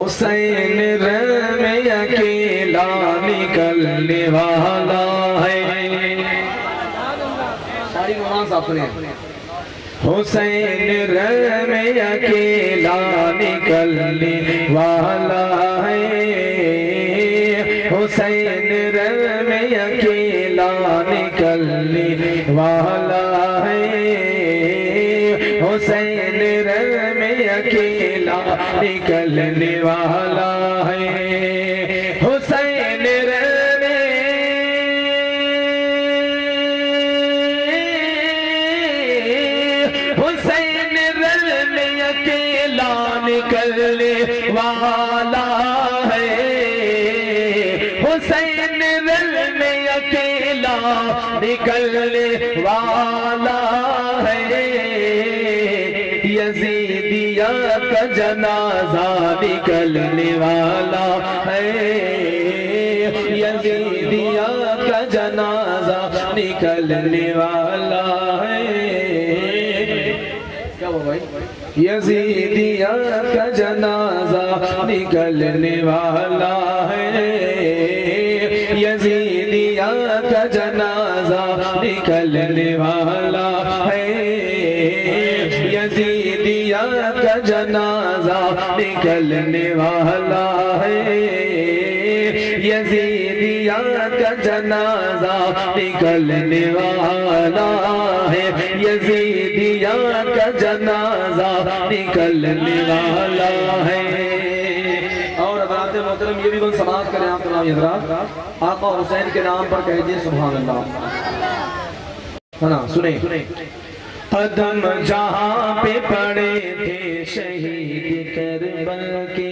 حسین رے میں اکیلا نکلنے والا ہے۔ ساری مولانا صاحب سنیں۔ حسین رے میں اکیلا نکلنے والا ہے، حسین رے میں اکیلا نکلنے والا ہے، حسین رے میں اکیلا نکلنے والا ہے، حسین رے نکلنے والا ہے، حسین رے میں اکیلا نکلنے والا ہے، یزیدیہ کا جنازہ نکلنے والا ہے، یزیدیہ کا جنازہ نکلنے والا ہے۔ کیا ہوا بھائی؟ یزیدیہ کا جنازہ نکلنے والا ہے، یزیدیہ کا جنازہ نکلنے والا ہے، یزیدیہ کا جنازہ نکلنے والا ہے، یزیدیہ کا جنازہ نکلنے والا ہے، یزیدیہ کا جنازہ نکلنے والا ہے۔ اور حضرات محترم یہ بھی بن سماعت کریں آپ تمام حضرات، آقا حسین کے نام پر کہہ دیے سبحان اللہ۔ نا سنیں، قدم جہاں پہ پڑے تھے شہید کربلا کے،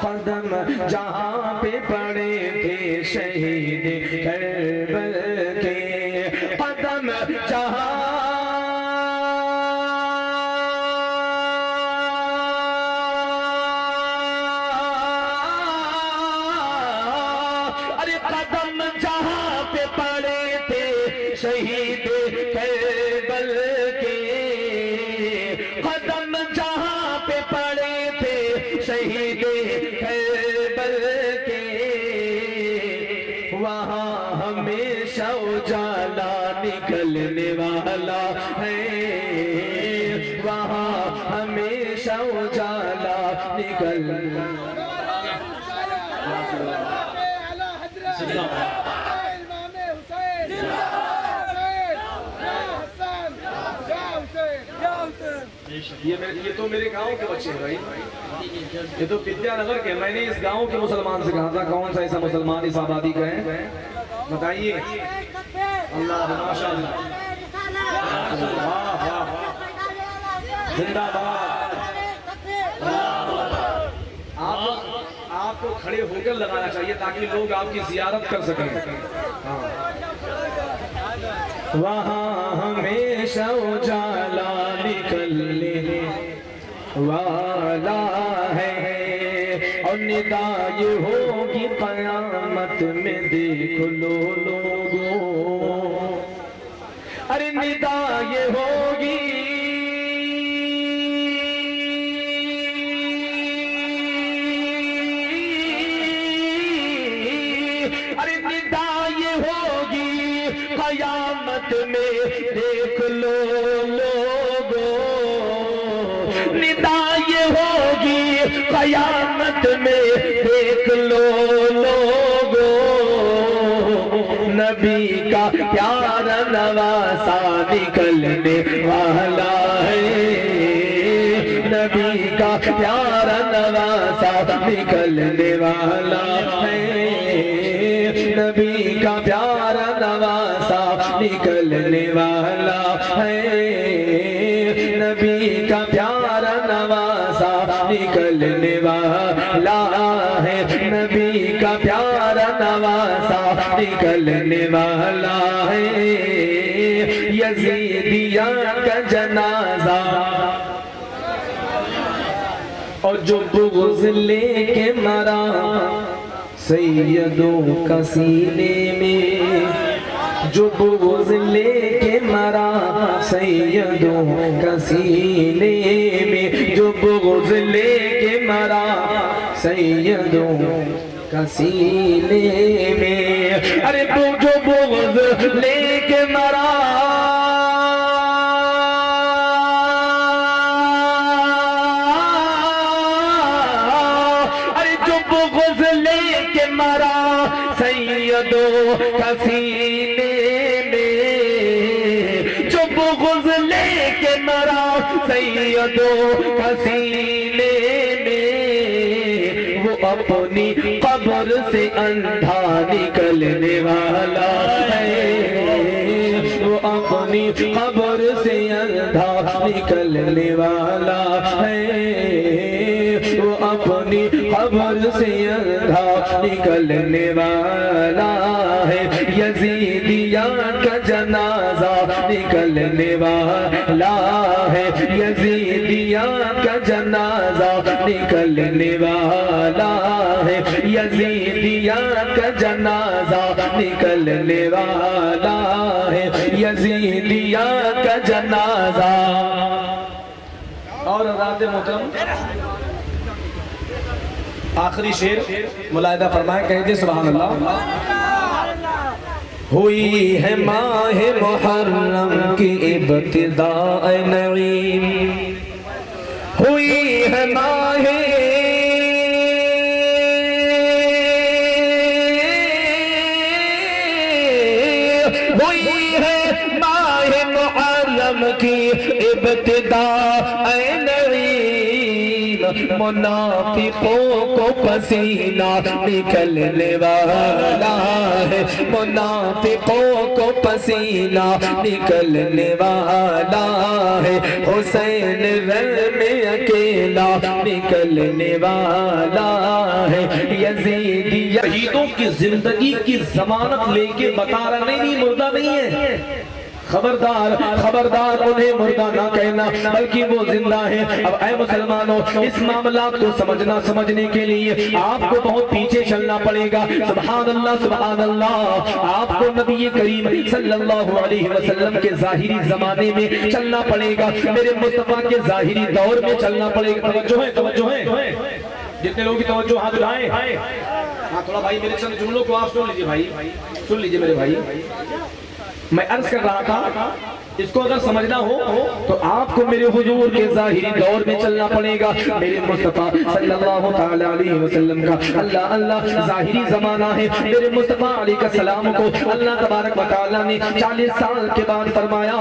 قدم جہاں پہ پڑے تھے شہید کربلا کے، قدم جہاں قدم جہاں پہ پڑے تھے شہید کربلا کے، قدم جہاں پہ پڑے تھے شہید کربلا کے، وہاں ہمیشہ اجالا نکلنے والا ہے، وہاں ہمیشہ اجالا نکلنے والا ہے۔ یہ تو میرے گاؤں کے بچے ہیں بھائی، یہ تو ودیا نگر کے، میں نے اس گاؤں کے مسلمان سے کہا تھا کون سا ایسا مسلمان اس آبادی کا ہے بتائیے۔ اللہ ماشاء اللہ، زندہ باد۔ آپ کو کھڑے ہو کر لگانا چاہیے تاکہ لوگ آپ کی زیارت کر سکیں۔ وہاں ہمیشہ اجالا نکلنے والا ہے، اور ندا یہ ہوگی قیامت میں دیکھ لو لوگوں، ارے ندا یہ ہوگی، ارے ندا یہ ہوگی قیامت میں دیکھ لو لوگوں، ندا یہ ہوگی قیامت میں دیکھ لو لوگوں، نبی کا پیارا نواسا نکلنے والا ہے، نبی کا پیارا نواسا نکلنے والا ہے، نبی کا پیارا نواسا نکلنے والا ہے، نبی کا پیارا نواسا نکلنے والا ہے، نبی کا پیارا نواسا نکلنے والا ہے، یزیدیہ کا جنازہ، اور جو بغض لے کے مرا سیدوں کا سینے میں، جو بغض لے کے مرا سیدوں کا سینے میں، جو بغض لے کے مرا سیدوں کا سینے میں، ارے تو جو بغض لے کے مرا، ارے جو بغض لے کے مرا سیدوں کا سینے میں، جو بغض لے کے مرا سیدوں کا سینے میں، وہ اپنی قبر سے اندھا نکلنے والا ہے، وہ اپنی قبر سے اندھا نکلنے والا ہے، وہ اپنی قبر سے اندھا نکلنے والا ہے، یزیدیاں کا جنازہ نکلنے والا ہے، یزیدیاں کا جنازہ نکلنے والا ہے، یزیدیاں کا جنازہ نکلنے والا ہے، یزیدیاں کا جنازہ۔ اور حضرات محترم آخری شعر ملاحظہ فرمائیں، کہہ دے سبحان اللہ۔ ہوئی ہے ماہ محرم کی ابتداء نعیم، ہوئی ہے ماہ، ہوئی ہے ماہ محرم کی ابتداء نعیم، منافقوں کو پسینہ نکلنے والا ہے، منافقوں کو پسینہ نکلنے والا ہے، حسین رن میں اکیلا نکلنے والا ہے، یزیدی شہیدوں کی زندگی کی ضمانت لے کے بتا رہا نہیں مردہ نہیں ہے، خبردار خبردار انہیں مردہ نہ کہنا بلکہ وہ زندہ ہیں۔ اب اے مسلمانوں، اس معاملات کو سمجھنے کے لیے آپ کو بہت پیچھے چلنا پڑے گا۔ سبحان اللہ سبحان اللہ، آپ کو نبی کریم صلی اللہ علیہ وسلم کے ظاہری زمانے میں چلنا پڑے گا، میرے مصطفیٰ کے ظاہری دور میں چلنا پڑے گا۔ توجہ ہے جتنے لوگ کی توجہ ہاتھ اٹھائیں، ہاں تھوڑا بھائی میرے چند جملوں کو آپ سن لیجئے، بھائی سن لیجئے میرے بھائی۔ میں عرض کر رہا تھا اس کو اگر سمجھنا ہو تو آپ کو میرے حضور کے ظاہری دور میں چلنا پڑے گا، میرے مصطفیٰ صلی اللہ تعالی علیہ وسلم کا اللہ اللہ ظاہری زمانہ ہے۔ میرے مصطفیٰ علیہ السلام کو اللہ تبارک و تعالی نے 40 سال کے بعد فرمایا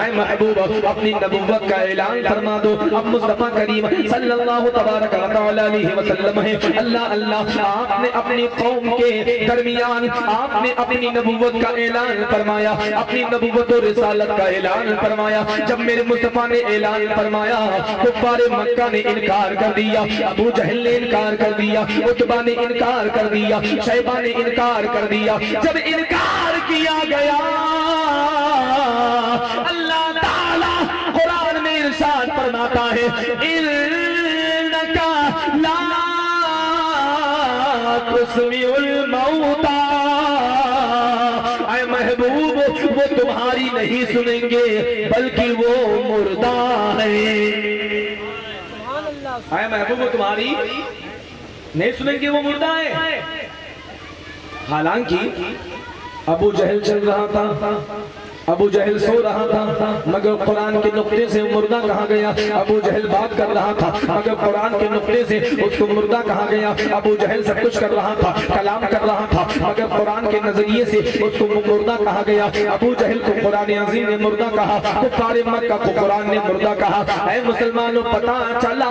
اے محبوب اپنی نبوت کا اعلان فرما دو۔ اب مصطفیٰ کریم صلی اللہ تبارک و تعالی علیہ وسلم ہے، اللہ اللہ آپ نے اپنی قوم کے درمیان آپ نے اپنی نبوت کا اعلان فرمایا، اپنی نبوت و رسالت کا اعلان فرمایا۔ جب میرے مصطفیٰ نے اعلان فرمایا کفار مکہ نے انکار کر دیا، ابو جہل نے انکار کر دیا، عتبہ نے انکار کر دیا، شیبہ نے انکار کر دیا۔ جب انکار کیا گیا اللہ تعالی قرآن میں ارشاد فرماتا ہے انکا لا تسمع الموتى، اے محبوب وہ تمہاری نہیں سنیں گے بلکہ وہ مردہ ہے۔ اے محبوب وہ تمہاری نہیں سنیں گے وہ مردہ ہے۔ حالانکہ ابو جہل چل رہا تھا، ابو جہل سو رہا تھا، مگر قرآن کے نقطے سے مردہ کہا گیا۔ ابو جہل بات کر رہا تھا مگر قرآن کے نقطے سے اس کو مردہ کہا گیا۔ ابو جہل سب کچھ کر رہا تھا، کلام کر رہا تھا، مگر قرآن کے نظریے سے اس کو مردہ کہا گیا۔ ابو جہل کو قرآن عظیم نے مردہ کہا، کفار مکہ کو قرآن نے مردہ کہا۔ اے مسلمانوں پتہ چلا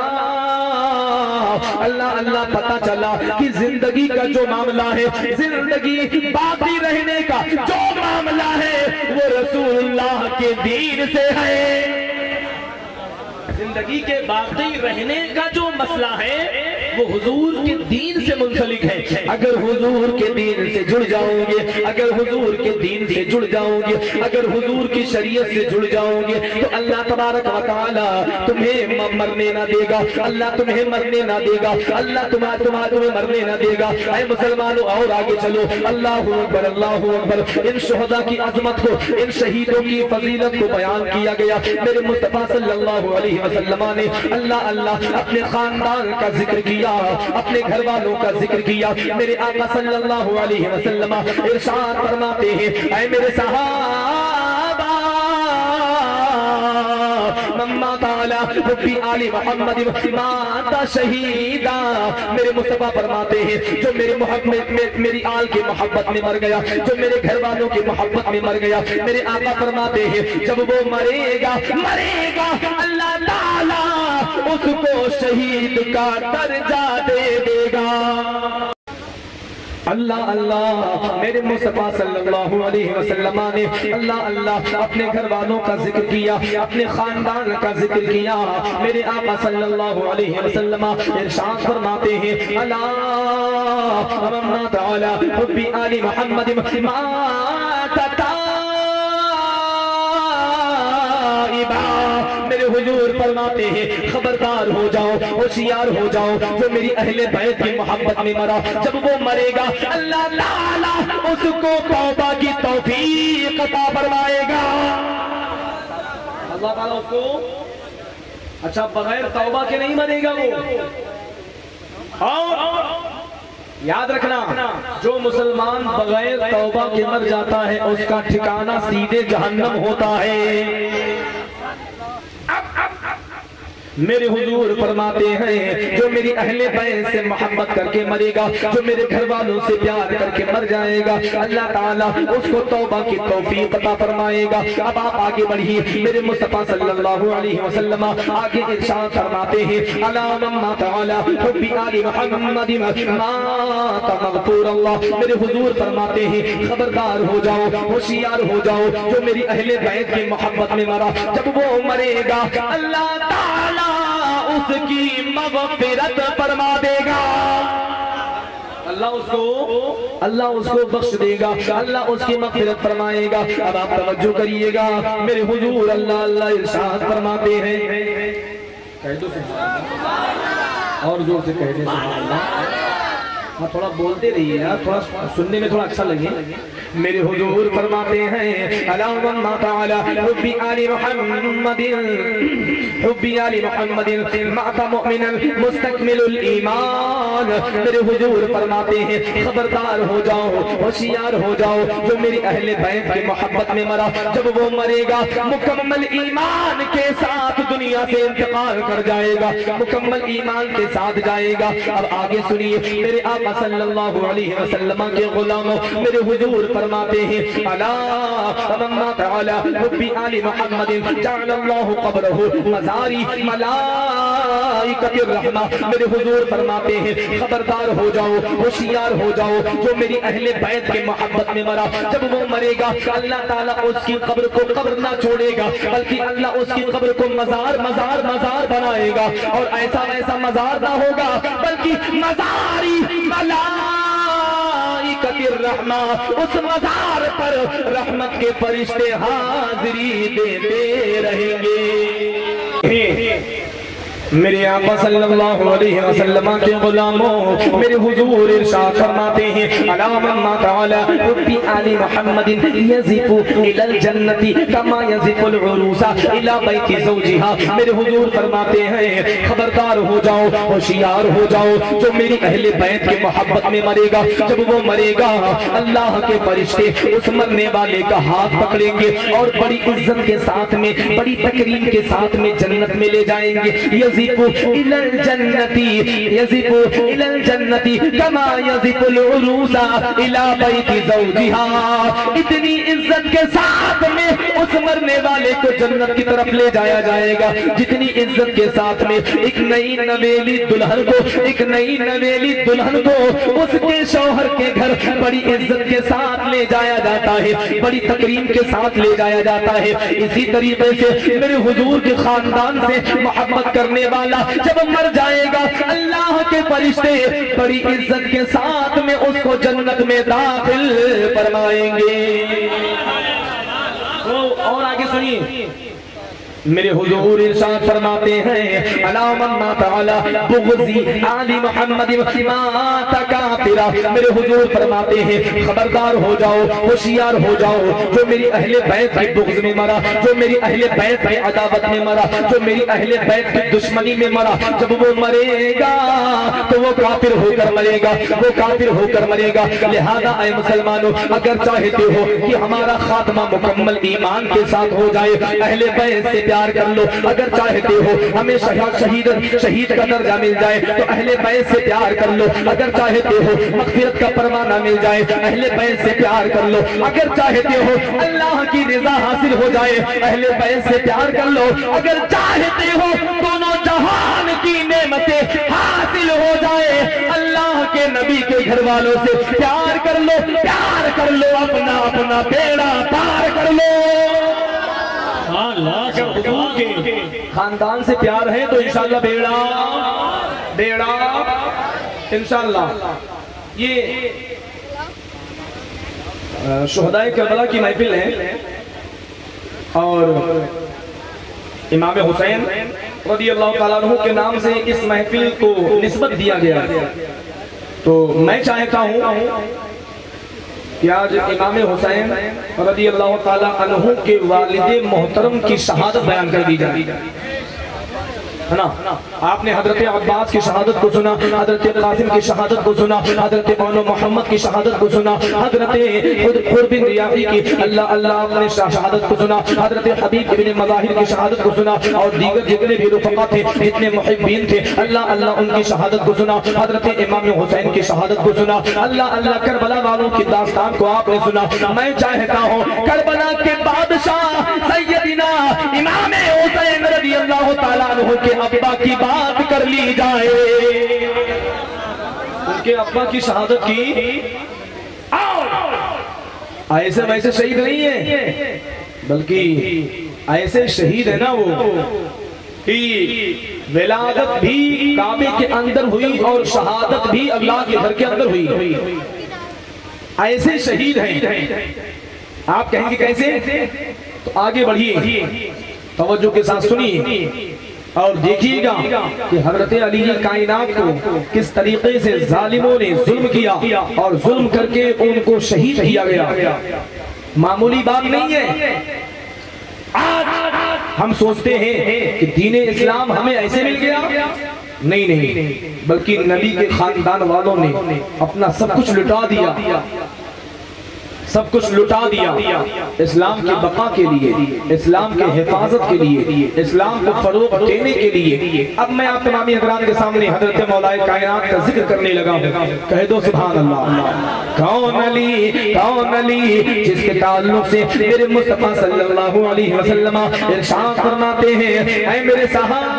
اللہ اللہ پتہ چلا کہ زندگی کا جو معاملہ ہے، زندگی باقی رہنے کا جو معاملہ ہے وہ رسول اللہ کے دین سے ہے۔ زندگی کے باقی رہنے کا جو مسئلہ ہے وہ حضور کے دین سے منسلک ہے. اگر حضور کے دین سے جڑ جاؤ گے, اگر حضور کے دین سے جڑ جاؤ گے, اگر حضور کی شریعت سے جڑ جاؤ گے تو اللہ تبارک و تعالی تمہیں مرنے نہ دے گا, اللہ تمہیں مرنے نہ دے گا, اللہ تمہیں مرنے نہ دے گا. اے مسلمانوں اور آگے چلو. اللہ اکبر, اللہ اکبر. ان شہداء کی عظمت کو, ان شہیدوں کی فضیلت کو بیان کیا گیا. میرے مصطفیٰ صلی اللہ علیہ وسلم نے اللہ اللہ اپنے خاندان کا ذکر کیا, اپنے گھر والوں کا ذکر کیا. میرے آقا صلی اللہ علیہ وسلم ارشاد فرماتے ہیں, اے میرے صحابہ مما تعالی حبی آل محمد مات شہیدا. میرے مصطفیٰ فرماتے ہیں جو میرے محبت میں, میری آل کی محبت میں مر گیا, جو میرے گھر والوں کی محبت میں مر گیا, میرے آقا فرماتے ہیں جب وہ مرے گا اللہ تعالی اس کو شہید کا درجہ دے دے گا. اللہ اللہ. میرے مصطفیٰ صلی اللہ علیہ وسلم نے اللہ اللہ اپنے گھر والوں کا ذکر کیا, اپنے خاندان کا ذکر کیا. میرے آقا صلی اللہ علیہ وسلم ارشاد فرماتے ہیں اللہ مما تعالی حب آل محمد ما تتائبا. میرے حضور فرماتے ہیں خبردار ہو جاؤ, ہوشیار ہو جاؤ, جو میری اہل بیت کی محبت میں مرا, جب وہ مرے گا اللہ تعالی اس کو توبہ کی توفیق عطا فرمائے گا. اللہ تعالی اس کو, اچھا بغیر توبہ کے نہیں مرے گا وہ. اور یاد رکھنا جو مسلمان بغیر توبہ کے مر جاتا ہے اس کا ٹھکانہ سیدھے جہنم ہوتا ہے. میرے حضور فرماتے ہیں جو میری اہل بیت سے محبت کر کے مرے گا, جو میرے گھر والوں سے پیار کر کے مر جائے گا, اللہ تعالیٰ اس کو توبہ کی توفیق عطا فرمائے گا. اب آپ آگے بڑھیے. میرے مصطفیٰ صلی اللہ علیہ وسلم آگے ارشاد فرماتے ہیں الا مما تعالی حب آل محمد مات مغفور اللہ. میرے حضور فرماتے ہیں خبردار ہو جاؤ, ہوشیار ہو جاؤ, جو میری اہل بیت کی محبت میں مرا, جب وہ مرے گا اللہ تعالیٰ اس کی مغفرت فرما دے گا. اللہ اس کو بخش دے گا, اللہ اس کی مغفرت فرمائے گا. اب آپ توجہ کریے گا. میرے حضور اللہ اللہ ارشاد فرماتے ہیں, کہہ دو سبحان اللہ, اور زور سے کہہ دیں سبحان اللہ. تھوڑا بولتے رہیے یار, تھوڑا سننے میں تھوڑا اچھا لگے. میرے حضور فرماتے ہیں اللہم تعالی حبی آل محمد حبی آل محمد مات مؤمنا مستکمل الایمان. میرے حضور فرماتے ہیں خبردار ہو جاؤ, ہوشیار ہو جاؤ, جو میری اہل بیت کی محبت میں مرا, جب وہ مرے گا مکمل ایمان کے ساتھ دنیا سے انتقال کر جائے گا, مکمل ایمان کے ساتھ جائے گا. اب آگے سنیے. میرے آقا صلی اللہ علیہ وسلم کے غلاموں, میرے حضور فرماتے ہیں الا مما تعالی حب آل محمد جعل اللہ قبرہ مزاری ملائکۃ الرحمہ. میرے حضور فرماتے ہیں خبردار ہو جاؤ, ہوشیار ہو جاؤ, جو میری اہل بیت کے محبت میں مرا, جب وہ مرے گا اللہ تعالیٰ اس کی قبر کو قبر نہ چھوڑے گا, بلکہ اللہ اس کی قبر کو مزار مزار مزار بنائے گا. اور ایسا ایسا مزار نہ ہوگا بلکہ مزاری ملائکۃ الرحمہ, اس مزار پر رحمت کے فرشتے حاضری دیتے رہیں گے. میرے آقا صلی اللہ علیہ وسلم کے غلاموں, میرے حضور ارشاد فرماتے ہیں الا مما تعالی حب آل محمد یزف الی الجنۃ کما یزف العروس الی بیت زوجها. میرے حضور فرماتے ہیں خبردار ہو جاؤ, ہوشیار ہو جاؤ, جو میری اہل بیت کے محبت میں مرے گا, جب وہ مرے گا اللہ کے فرشتے اس مرنے والے کا ہاتھ پکڑیں گے اور بڑی عزت کے ساتھ میں, بڑی تکریم کے ساتھ میں جنت میں لے جائیں گے. یزف الی الجنۃ یزف الی الجنۃ کما یزف العروس الی بیت زوجها. اتنی عزت کے ساتھ میں اس مرنے والے کو جنت کی طرف لے جایا جائے گا جتنی عزت کے ساتھ میں ایک نئی نویلی دلہن کو, ایک نئی نویلی دلہن کو اس کے شوہر کے گھر بڑی عزت کے ساتھ لے جایا جاتا ہے, بڑی تکریم کے ساتھ لے جایا جاتا ہے. اسی طریقے سے میرے حضور کے خاندان سے محبت کرنے والا جب مر جائے گا اللہ کے فرشتے بڑی عزت کے ساتھ میں اس کو جنت میں داخل فرمائیں گے۔ اور آگے سنیے، میرے حضور ارشاد فرماتے ہیں علامہ تعالی بغضی آل محمد مات کافرا، میرے حضور فرماتے ہیں خبردار ہو جاؤ، ہوشیار ہو جاؤ، جو میری اہل بیت کے بغض میں مرا، جو میری اہل بیت کے عداوت میں مرا، جو میری اہل بیت کی دشمنی میں مرا، جب وہ مرے گا تو وہ کافر ہو کر مرے گا، وہ کافر ہو کر مرے گا۔ لہذا اے مسلمانوں، اگر چاہتے ہو کہ ہمارا خاتمہ مکمل ایمان کے ساتھ ہو جائے، اہل بیت سے پیار کر لو۔ اگر چاہتے ہو ہمیں شہید کا درجہ مل جائے تو اہل بیت سے پیار کر لو۔ اگر چاہتے ہو مغفرت کا پروانہ مل جائے اہل بیت سے پیار کر لو۔ اگر چاہتے ہو اللہ کی رضا حاصل ہو جائے اہل بیت سے پیار کر لو۔ اگر چاہتے ہو دونوں جہان کی نعمتیں حاصل ہو جائے اللہ کے نبی کے گھر والوں سے پیار کر لو، پیار کر لو، اپنا اپنا بیڑا پار کر لو۔ خاندان سے پیار ہے تو انشاءاللہ بیڑا انشاءاللہ۔ یہ شہدائے کربلا کی محفل ہے اور امام حسین رضی اللہ تعالیٰ عنہ کے نام سے اس محفل کو نسبت دیا گیا، تو میں چاہتا ہوں کہ آج امام حسین رضی اللہ تعالیٰ عنہ کے والد محترم کی شہادت بیان کر دی جائے، ہے نا؟ آپ نے حضرت عباس کی شہادت کو سنا، حضرت قاسم کی شہادت کو سنا، حضرت بانو محمد کی شہادت کو سنا، حضرت حر بن ریاحی کی اللہ آپ نے شہادت کو سنا، حضرت حبیب ابن مظاہر کی شہادت کو سنا، اور دیگر جتنے بھی رفقا تھے، جتنے محبین تھے، اللہ ان کی شہادت کو سنا، حضرت امام حسین کی شہادت کو سنا، اللہ کربلا والوں کی داستان کو آپ نے سنا۔ میں چاہتا ہوں کربلا کے بادشاہ سیدنا امام حسین رضی اللہ تعالیٰ عنہ کے ابا کی بات کر لی جائے، ان کے ابا کی شہادت کی۔ ایسے ویسے شہید نہیں ہے، بلکہ ایسے شہید ہے نا وہ کہ ولادت بھی کعبے کے اندر ہوئی اور شہادت بھی اللہ کے گھر کے اندر ہوئی، ایسے شہید ہیں۔ آپ کہیں گے کیسے؟ تو آگے بڑھیے، توجہ کے ساتھ سنیے اور دیکھیے گا کہ حضرت علی کائنات کو کس طریقے سے ظالموں نے ظلم کیا اور ظلم کر کے ان کو شہید کیا گیا۔ معمولی بات نہیں ہے۔ آج ہم سوچتے ہیں کہ دین اسلام ہمیں ایسے مل گیا، نہیں، بلکہ نبی کے خاندان والوں نے اپنا سب کچھ لٹا دیا، سب کچھ لٹا دیا اسلام کی بقا کے لیے، اسلام کے حفاظت کے لیے، اسلام کو فروغ دینے کے لیے۔ اب میں آپ تمامی حضرات کے سامنے حضرت مولا کائنات کا ذکر کرنے لگا ہوں، کہہ دو سبحان اللہ۔ کون علی جس کے تعلق سے میرے مصطفیٰ صلی اللہ علیہ وسلم ارشاد فرماتے ہیں، اے میرے صحابہ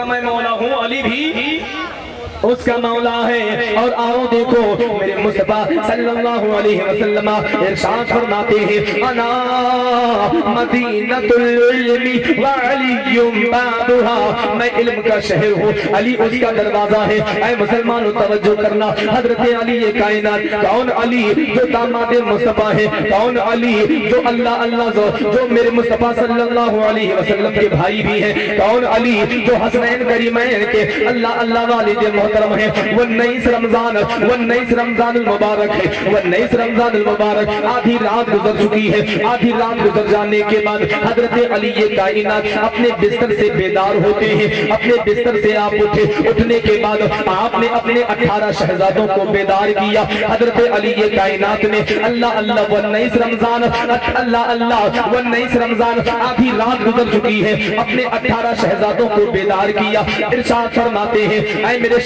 میں مولا ہوں، علی بھی اس کا مولا ہے۔ اور آؤ دیکھو میرے مصطفیٰ صلی اللہ علیہ وسلم ارشاد فرماتے ہیں، انا مدینۃ العلم وعلی بابها، میں علم کا شہر ہوں، علی اس کا دروازہ ہے۔ اے مسلمانوں توجہ کرنا، حضرت علی کائنات، کون علی جو داماد مصطفیٰ ہے، کون علی جو اللہ جو میرے مصطفیٰ صلی اللہ علیہ وسلم کے بھائی بھی ہیں، کون علی جو حسنین کریمین کے اللہ والد محترم ہے۔ وہ 19 رمضان المبارک ہے، وہ 19 رمضان المبارک آدھی رات گزر چکی ہے۔ آدھی رات گزر جانے کے بعد حضرت علی کائنات اپنے بستر سے بیدار ہوتے ہیں، اپنے بستر سے آپ اٹھے، اٹھنے کے بعد آپ نے اپنے 18 شہزادوں کو بیدار کیا۔ حضرت علی کائنات نے اللہ وہ 19 رمضان آدھی رات گزر چکی ہے، اپنے 18 شہزادوں کو بیدار کیا۔ ارشاد فرماتے ہیں، اے میرے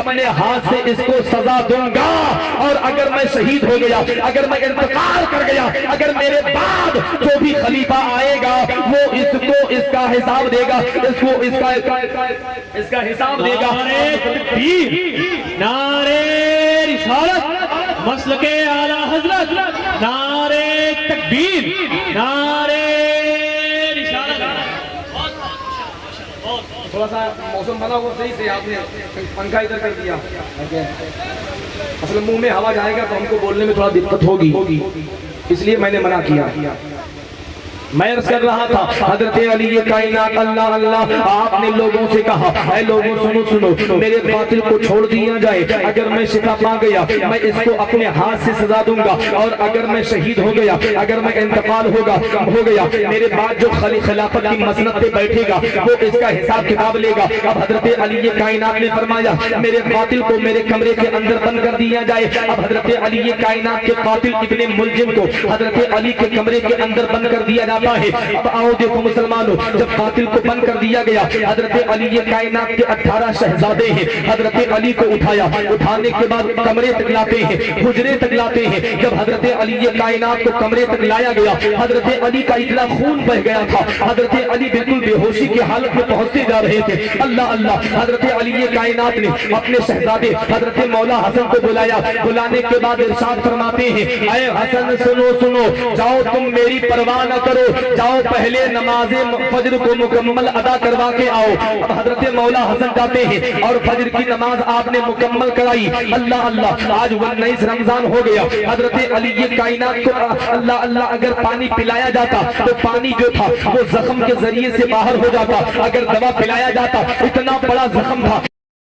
اپنے ہاتھ سے اس کو سزا دوں گا، اور اگر میں شہید ہو گیا، اگر میں انتقال کر گیا، اگر میرے بعد جو بھی خلیفہ آئے گا وہ اس کو اس کا حساب دے گا، اس کو اس کا حساب دے گا۔ نعرے رسالت، مسلک اعلیٰ حضرت، نعرے تکبیر، نعرے رسالت۔ تھوڑا سا موسم بنا ہوا صحیح سے آپ نے پنکھا ادھر کر دیا، اصل منہ میں ہوا جائے گا تو ہم کو بولنے میں تھوڑا دقت ہوگی، اس لیے میں نے منع کیا۔ میں عرض کر رہا تھا حضرت علی کائنات اللہ اللہ آپ نے لوگوں سے کہا اے لوگوں سنو سنو، میرے قاتل کو چھوڑ دیا جائے، اگر میں شفا پا گیا میں اس کو اپنے ہاتھ سے سزا دوں گا، اور اگر میں شہید ہو گیا، اگر میں انتقال ہو گیا، میرے بعد جو خلافت کی مسند پہ بیٹھے گا وہ اس کا حساب کتاب لے گا۔ اب حضرت علی کائنات نے فرمایا میرے قاتل کو میرے کمرے کے اندر بند کر دیا جائے۔ اب حضرت علی کائنات کے قاتل ابن ملجم کو حضرت علی کے کمرے کے اندر بند کر دیا جاتا ہے۔ اب آؤ دیکھو مسلمانوں، جب قاتل کو بند کر دیا گیا، حضرت علی کائنات کے 18 شہزادے ہیں، حضرت علی کو اٹھایا، اٹھانے کے بعد کمرے تک لاتے ہیں، حجرے تک لاتے ہیں۔ جب حضرت علی کائنات کو کمرے تک لایا گیا، حضرت علی کا اتنا خون بہ گیا تھا، حضرت علی بالکل بے ہوشی کی حالت میں پہنچتے جا رہے تھے۔ اللہ اللہ، حضرت علی کائنات نے اپنے شہزادے حضرت مولا حسن کو بلایا، بلانے کے بعد ارشاد فرماتے ہیں اے حسن سنو سنو، جاؤ تم میری پرواہ نہ کرو، جاؤ پہلے نماز فجر کو مکمل ادا کروا کے آؤ۔ اب حضرت مولا حسن جاتے ہیں اور فجر کی نماز آپ نے مکمل کرائی۔ اللہ اللہ، آج 19 رمضان ہو گیا، حضرت علی کائنات کو اللہ اللہ اگر پانی پلایا جاتا تو پانی جو تھا وہ زخم کے ذریعے سے باہر ہو جاتا، اگر دوا پلایا جاتا اتنا بڑا زخم تھا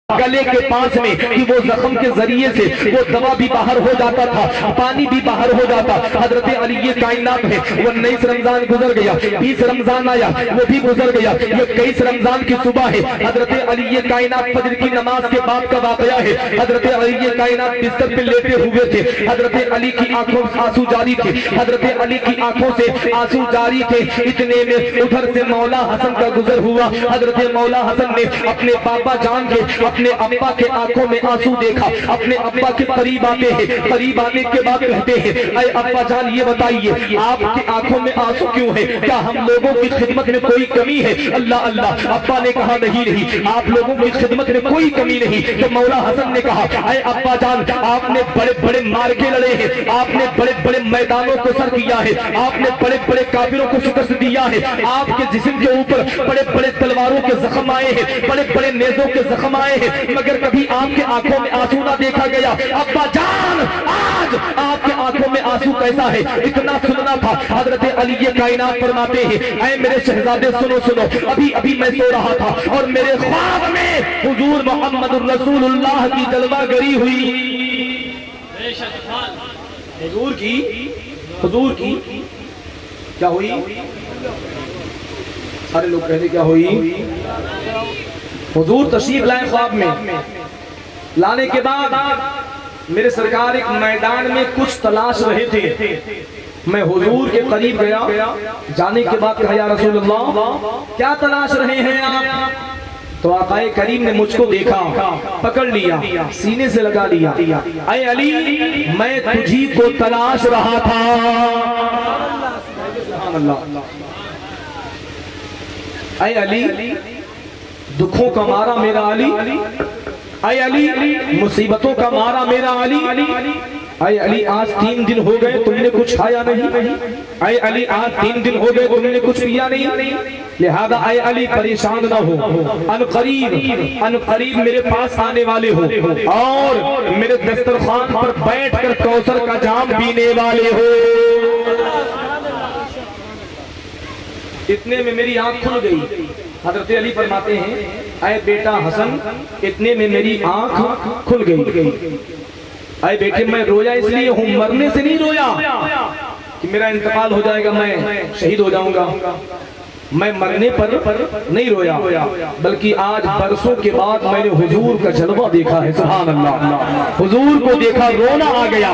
گلے کے پاس میں کہ وہ زخم کے ذریعے سے وہ دوا بھی باہر ہو جاتا تھا، پانی بھی باہر ہو جاتا۔ حضرت علی کائنات ہے 19 رمضان گزر گیا، 20 رمضان آیا وہ بھی گزر گیا، یہ 21 رمضان کی صبح ہے۔ حضرت علی کائنات فجر کی نماز کے بعد کا واقعہ ہے۔ حضرت علی کائنات بستر پہ لیٹے ہوئے تھے، حضرت علی کی آنکھوں سے آنسو جاری تھے، حضرت علی کی آنکھوں سے آنسو جاری تھے۔ اتنے میں ادھر سے مولا حسن کا گزر ہوا۔ حضرت مولا حسن نے اپنے پاپا جان کے اپنے ابا کے آنکھوں میں آنسو دیکھا، اپنے ابا کے قریب آتے ہیں، قریب آنے کے بعد کہتے ہیں اے ابا جان یہ بتائیے آپ کی آنکھوں میں آنسو کیوں ہے؟ کیا ہم لوگوں کی خدمت میں کوئی کمی ہے؟ اللہ اللہ، ابا نے کہا نہیں آپ لوگوں کی خدمت میں کوئی کمی نہیں۔ تو مولا حسن نے کہا اے ابا جان آپ نے بڑے بڑے مارکے لڑے ہیں، آپ نے بڑے بڑے میدانوں کو سر کیا ہے، آپ نے بڑے بڑے کافروں کو شکست دیا ہے، آپ کے جسم کے اوپر بڑے بڑے تلواروں کے زخم آئے ہیں، بڑے بڑے نیزوں کے زخم آئے ہیں، مگر کبھی آپ کے آنکھوں میں آنسو نہ دیکھا گیا۔ ابا جان آج آپ کے آنکھوں میں آنسو کیسا ہے؟ اتنا سننا تھا۔ حضرت علی کائنات فرماتے ہیں اے میرے شہزادے سنو سنو، ابھی میں سو رہا تھا اور میرے خواب میں حضور محمد الرسول اللہ کی جلوہ گری ہوئی، حضور کی کیا ہوئی؟ سارے لوگ کہتے کیا ہوئی؟ حضور تشریف لائے خواب میں، لانے کے بعد میرے سرکار ایک میدان میں کچھ تلاش رہے تھے۔ میں حضور کے قریب گیا، جانے کے بعد کہا یا رسول اللہ کیا تلاش رہے ہیں آپ؟ تو آقا کریم نے مجھ کو دیکھا، پکڑ لیا، سینے سے لگا لیا، اے علی میں تجھی کو تلاش رہا تھا۔ سبحان اللہ۔ اے علی دکھوں کا مارا میرا علی، اے علی مصیبتوں کا مارا میرا علی، اے علی آج 3 دن ہو گئے تم نے کچھ کھایا نہیں، اے علی آج 3 دن ہو گئے تم نے کچھ پیا نہیں، لہذا اے علی پریشان نہ ہو، ان قریب میرے پاس آنے والے ہو اور میرے دسترخوان پر بیٹھ کر کوثر کا جام پینے والے ہو۔ اتنے میں میری آنکھ کھل گئی۔ حضرت علی فرماتے ہیں اے بیٹا حسن اتنے میں میری آنکھ کھل گئی۔ اے بیٹے میں رویا اس لیے ہوں، مرنے سے نہیں رویا کہ میرا انتقال ہو جائے گا، میں شہید ہو جاؤں گا، میں مرنے پر نہیں رویا، بلکہ آج برسوں کے بعد میں نے حضور کا جلوہ دیکھا ہے۔ سبحان اللہ، حضور کو دیکھا رونا آ گیا،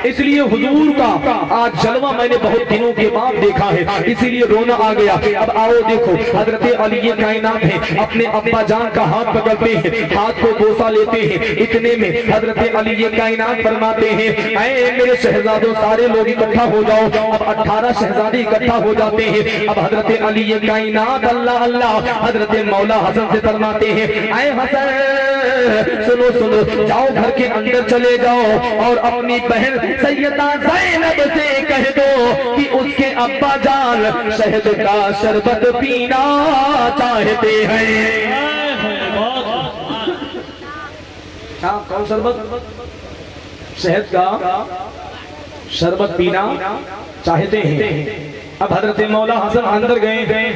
اس لیے حضور کا آج جلوہ میں نے بہت دنوں کے بعد دیکھا ہے، اسی لیے رونا آ گیا۔ اب آؤ دیکھو، حضرت علی کائنات ہیں، اپنے ابا جان کا ہاتھ پکڑتے ہیں، ہاتھ کو بوسہ لیتے ہیں، اتنے میں حضرت علی کائنات فرماتے ہیں اے میرے شہزادوں سارے لوگ اکٹھا ہو جاؤ۔ اب 18 شہزادے اکٹھا ہو جاتے ہیں۔ اب حضرت علی کائنات اللہ اللہ حضرت مولا حسن سے فرماتے ہیں اے حسن سنو سنو، جاؤ گھر کے اندر چلے جاؤ اور اپنی بہن سیدہ زینب سے کہہ دو کہ اس کے ابا جان شہد کا شربت پینا چاہتے ہیں۔ کون شربت؟ شہد کا شربت پینا چاہتے ہیں۔ اب حضرت مولا حسن اندر گئے،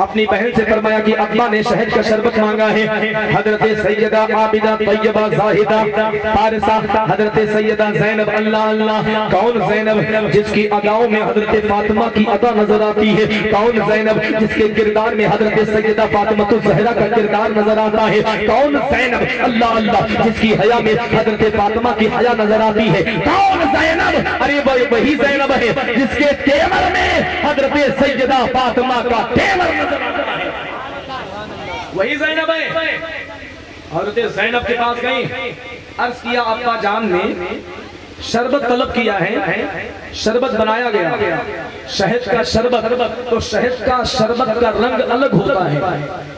اپنی بہن سے فرمایا کہ ابا نے شہد کا شربت مانگا ہے۔ حضرت سیدہ عابدہ طیبہ زاہدہ فارسہ حضرت سیدہ زینب اللہ اللہ، کون زینب جس کی اداؤں میں حضرت فاطمہ کی ادا نظر آتی ہے، کون زینب جس کے کردار میں حضرت سیدہ فاطمہ الزہرا کا کردار نظر آتا ہے، کون زینب اللہ اللہ جس کی حیا میں حضرت فاطمہ کی حیا نظر آتی ہے، کون زینب؟ ارے وہی زینب ہے جس کے تیور میں حضرت سیدہ فاطمہ کا تیور نظر آتا ہے، وہی زینب ہے۔ حضرت زینب کے پاس گئی، عرض کیا ابا جان نے شربت طلب کیا ہے، شربت بنایا گیا، شہد کا شربت، تو شہد کا شربت کا رنگ الگ ہوتا ہے۔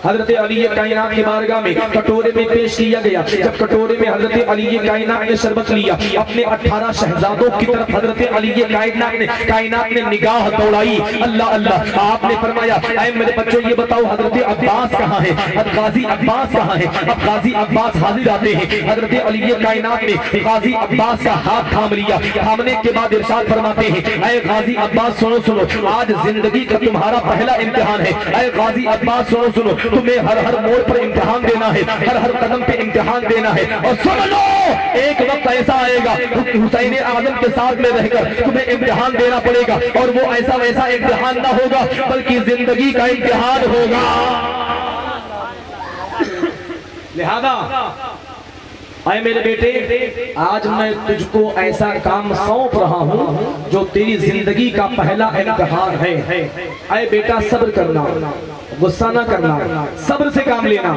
حضرت علی کائنات کی بارگاہ میں کٹورے میں پیش کیا گیا، جب کٹورے میں حضرت علی کائنات نے شربت لیا، اپنے 18 شہزادوں کی طرف حضرت علی کائنات نے نگاہ دوڑائی، اللہ اللہ، آپ نے فرمایا اے میرے بچوں یہ بتاؤ حضرت عباس کہاں ہے؟ اب غازی عباس کہاں ہے؟ اب غازی عباس حاضر آتے ہیں۔ حضرت علی کائنات نے غازی عباس کا ہاتھ تھام لیا، تھامنے کے بعد ارشاد فرماتے ہیں اے غازی عباس سنو سنو، آج زندگی کا تمہارا پہلا امتحان ہے۔ اے غازی عباس سنو سنو، تمہیں ہر ہر موڑ پر امتحان دینا ہے، ہر ہر قدم پہ امتحان دینا ہے، اور سن لو ایک وقت ایسا آئے گا حسین اعظم کے ساتھ میں رہ کر تمہیں امتحان دینا پڑے گا، اور وہ ایسا ویسا امتحان نہ ہوگا بلکہ زندگی کا امتحان ہوگا۔ لہذا اے میرے بیٹے، آج میں تجھ کو ایسا کام سونپ رہا ہوں جو تیری زندگی کا پہلا امتحان ہے۔ اے بیٹا صبر کرنا، غصہ نہ کرنا، صبر سے کام لینا۔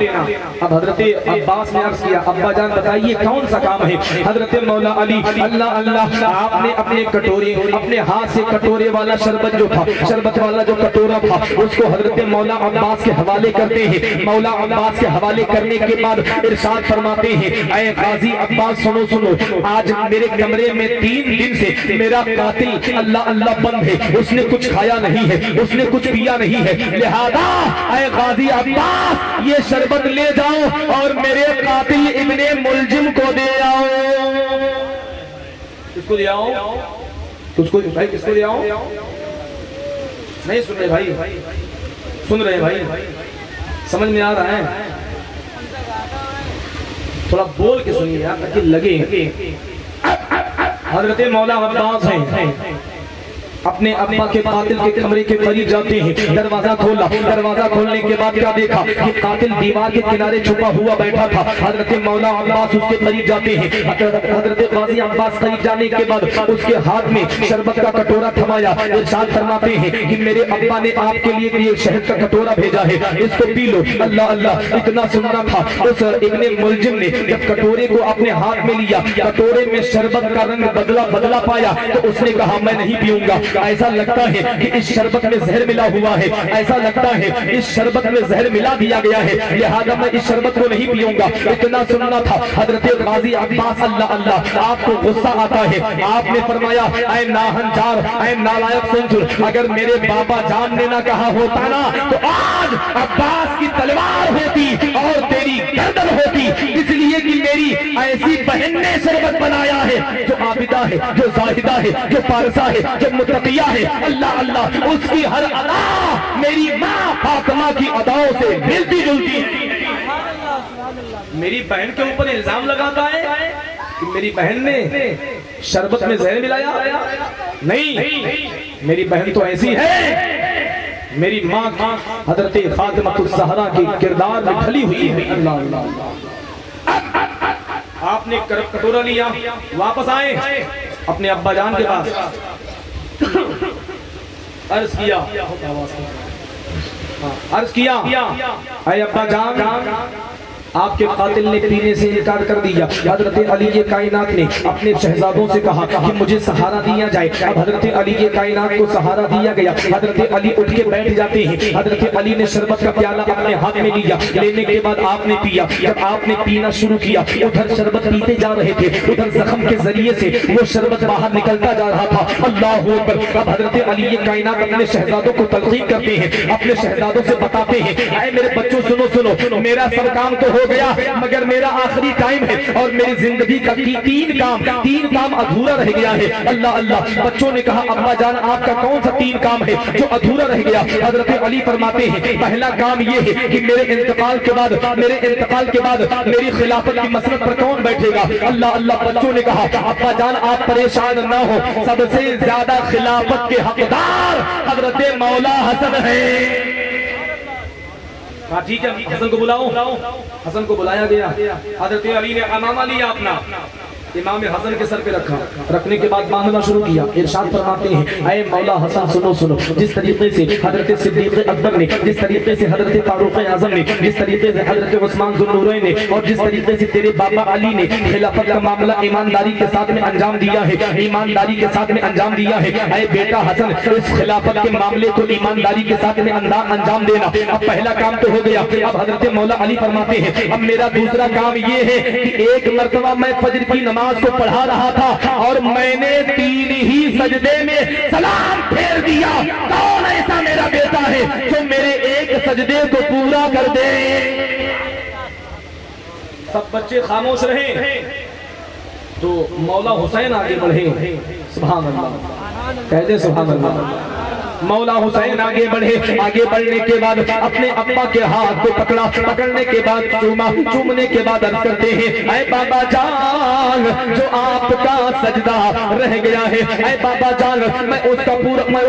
اب حضرت عباس نے عرض کیا ابا جان بتائیے کون سا کام ہے؟ حضرت مولا علی اللہ اللہ، آپ نے اپنے کٹورے، اپنے ہاتھ سے کٹورے والا شربت جو تھا، شربت والا جو کٹورا تھا، اس کو حضرت مولا عباس کے حوالے کرتے ہیں۔ مولا عباس کے حوالے کرنے کے بعد ارشاد فرماتے ہیں اے غازی عباس سنو سنو، آج میرے کمرے میں 3 دن سے میرا قاتل اللہ اللہ بند ہے، اس نے کچھ کھایا نہیں ہے، اس نے کچھ پیا نہیں ہے، لہذا اے غازی عباس یہ شربت لے جاؤ اور میرے قاتل ابن ملجم کو دے آؤ۔ کس کو دے آؤ؟ بھائی کس کو دے آؤ؟ نہیں سن رہے بھائی، سن رہے بھائی، سمجھ میں آ رہا ہے؟ تھوڑا بول کے سنیے یار تاکہ لگے۔ حضرت مولا عباس ہیں، اپنے ابا کے قاتل کے کمرے کے قریب جاتے ہیں، دروازہ کھولا، دروازہ کھولنے کے بعد کیا دیکھا کہ قاتل دیوار کے کنارے چھپا ہوا بیٹھا تھا۔ حضرت مولا عباس اس کے قریب جاتے ہیں، حضرت غازی عباس قریب جانے کے بعد اس کے ہاتھ میں شربت کا کٹورا تھمایا، ارشاد فرماتے ہیں کہ میرے ابا نے آپ کے لیے شہد کا کٹورا بھیجا ہے، اس کو پی لو۔ اللہ اللہ، اتنا سننا تھا اس ابن ملجم نے جب کٹورے کو اپنے ہاتھ میں لیا، کٹورے میں شربت کا رنگ بدلا پایا تو اس نے کہا میں نہیں پیوں گا، ایسا لگتا ہے کہ اس شربت میں زہر ملا ہوا ہے، ایسا لگتا ہے اس شربت میں زہر ملا دیا گیا ہے، لہذا میں اس شربت کو نہیں پیوں گا۔ اتنا سننا تھا حضرت غازی عباس اللہ اللہ، آپ کو غصہ آتا ہے، آپ نے فرمایا اے ناہنجار، اے نالائق سنسر، اگر میرے بابا جان نے نہ کہا ہوتا نا تو آج عباس کی تلوار ہوتی اور تیری گردن ہوتی، اس لیے کہ میری ایسی بہن نے شربت بنایا ہے جو عابدہ ہے، جو زاہدہ ہے، جو پارسہ ہے، جو متقیہ ہے، اللہ اللہ، اس کی ہر ادا میری ماں فاطمہ کی اداؤں سے ملتی جلتی ہے۔ میری بہن کے اوپر الزام لگاتا ہے کہ میری بہن نے شربت میں زہر ملایا، نہیں، میری بہن تو ایسی ہے میری ماں حضرت فاطمہ الزہرا کے کردار میں ڈھلی ہوئی ہے. اللہ اللہ. آپ نے کٹورا لیا, واپس آئے اپنے ابا جان کے پاس, عرض کیا اے ابا جان, آپ کے قاتل نے پینے سے انکار کر دیا. حضرت علی کائنات نے اپنے شہزادوں سے کہا کہ مجھے سہارا دیا جائے. اب حضرت علی کائنات کو سہارا دیا گیا. حضرت علی اٹھ کے بیٹھ جاتے ہیں. حضرت علی نے شربت کا پیالہ اپنے ہاتھ میں لیا, لینے کے بعد آپ نے پیا. جب آپ نے پینا شروع کیا, ادھر شربت پیتے جا رہے تھے, ادھر زخم کے ذریعے سے وہ شربت باہر نکلتا جا رہا تھا. اللہ اکبر. اب حضرت علی کائنات اپنے شہزادوں کو تلقین کرتے ہیں, اپنے شہزادوں سے بتاتے ہیں اے میرے بچوں سنو, میرا سب کام تو ہو گیا مگر میرا آخری ٹائم ہے اور میری زندگی کا تین کام ادھورا رہ گیا ہے. اللہ اللہ. بچوں نے کہا ابا جان آپ کا کون سا 3 کام ہے جو ادھورا رہ گیا؟ حضرت علی فرماتے ہیں پہلا کام یہ ہے کہ میرے انتقال کے بعد میری خلافت کی مسند پر کون بیٹھے گا؟ اللہ اللہ. بچوں نے کہا ابا جان آپ پریشان نہ ہو, سب سے زیادہ خلافت کے حقدار حضرت مولا حسن ہے. ٹھیک ہے, حسن کو بلاؤ. حسن کو بلایا گیا. حضرت علی نے امامہ لیا اپنا, امام حسن کے سر پہ رکھا. رکھنے کے بعد باندھنا شروع کیا. ارشاد فرماتے ہیں اے مولا حسن سنو, جس طریقے سے حضرت صدیق اکبر نے, جس طریقے سے حضرت فاروق اعظم نے, جس طریقے سے حضرت عثمان ذو النورین نے, اور جس طریقے سے تیرے بابا علی نے خلافت کا معاملہ ایمانداری کے ساتھ میں انجام دیا ہے, اے بیٹا حسن اس خلافت کے معاملے کو ایمانداری کے ساتھ میں انجام دینا. اب پہلا کام تو ہو گیا. اب حضرت مولا علی فرماتے ہیں اب میرا دوسرا کام یہ ہے کہ ایک مرتبہ میں فجر کی نماز کو پڑھا رہا تھا اور میں نے 3 ہی سجدے میں سلام پھیر دیا. کون ایسا میرا بیٹا ہے جو میرے ایک سجدے کو پورا کر دے؟ سب بچے خاموش رہے تو مولا حسین آگے بڑھے. سبحان اللہ, کہہ دے سبحان اللہ. مولا حسین آگے بڑھنے کے بعد اپنے ابا کے ہاتھ کو پکڑا. پکڑنے کے بعد چومنے کے بعد عرض کرتے ہیں اے بابا جان جو آپ کا سجدہ رہ گیا ہے, اے بابا جان میں اس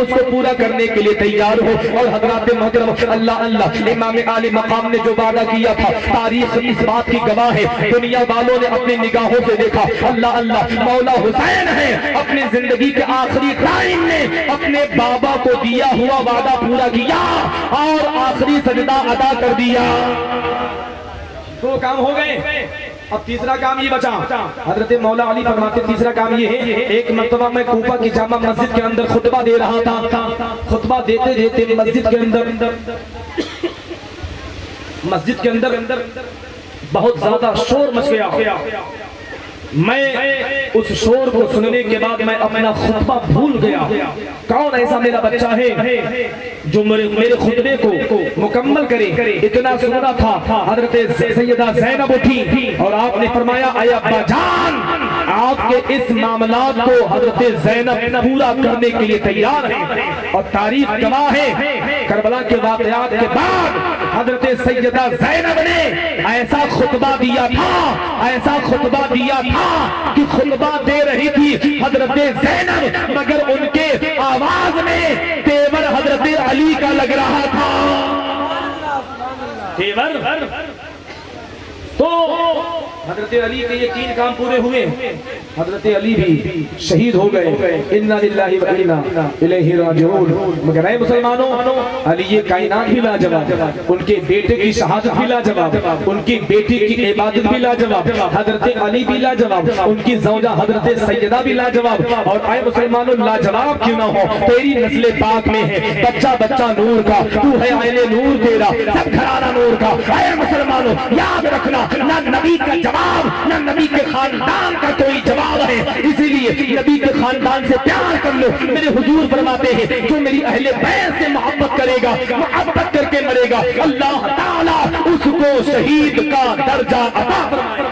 کو پورا کرنے کے لیے تیار ہوں. اور حضرات محترم اللہ اللہ, امام عالی مقام نے جو وعدہ کیا تھا تاریخ اس بات کی گواہ ہے, دنیا والوں نے اپنی نگاہوں سے دیکھا. اللہ اللہ. مولا حسین ہے اپنی زندگی کے آخری ٹائم میں اپنے بابا کو دیا ہوا وعدہ پورا کیا اور آخری سجدہ ادا کر دیا. 2 کام ہو گئے. اب تیسرا کام یہ بچا. حضرت مولا علی فرماتے تیسرا کام یہ ہے, ایک مرتبہ میں کوفہ کی جامع مسجد کے اندر خطبہ دے رہا تھا. خطبہ دیتے مسجد کے اندر بہت زیادہ شور مچ گیا. میں اس شور کو سننے کے بعد میں اپنا خطبہ بھول گیا. کون ایسا میرا بچہ ہے جو میرے خطبے کو مکمل کرے؟ اتنا سنا تھا. حضرت سیدہ زینب اٹھی اور آپ نے فرمایا اے ابا جان آپ کے اس معاملات کو حضرت زینب پورا کرنے کے لیے تیار ہیں. اور تاریخ گواہ ہے کربلا کے واقعات کے بعد حضرت سیدہ زینب نے ایسا خطبہ دیا تھا کہ خطبہ دے رہی تھی حضرت زینب, مگر ان کے آواز میں تیور حضرت علی کا لگ رہا تھا. تیور تو حضرت علی کے یہ 3 کام پورے ہوئے. حضرت علی بھی شہید ہو گئے. انا للہ و انا الیہ راجعون. مگر اے مسلمانوں, علی کائنات بھی لاجواب, ان کے بیٹے کی شہادت بھی لاجواب, ان کی بیٹی کی عبادت بھی لاجواب, حضرت علی بھی لاجواب, ان کی زوجہ حضرت سیدہ بھی لاجواب. اور اے مسلمانوں لاجواب کیوں نہ ہو, تیری نسل پاک میں ہے بچہ نور کا, تو ہے عین نور تیرا, سب گھرانہ نور کا. اے مسلمانوں یاد رکھنا نہ نبی کا جواب نہ نبی کے خاندان کا کوئی جواب ہے, اسی لیے نبی کے خاندان سے پیار کر لو. میرے حضور فرماتے ہیں جو میری اہل بیت سے محبت کرے گا محبت کر کے مرے گا اللہ تعالیٰ اس کو شہید کا درجہ عطا فرمائے.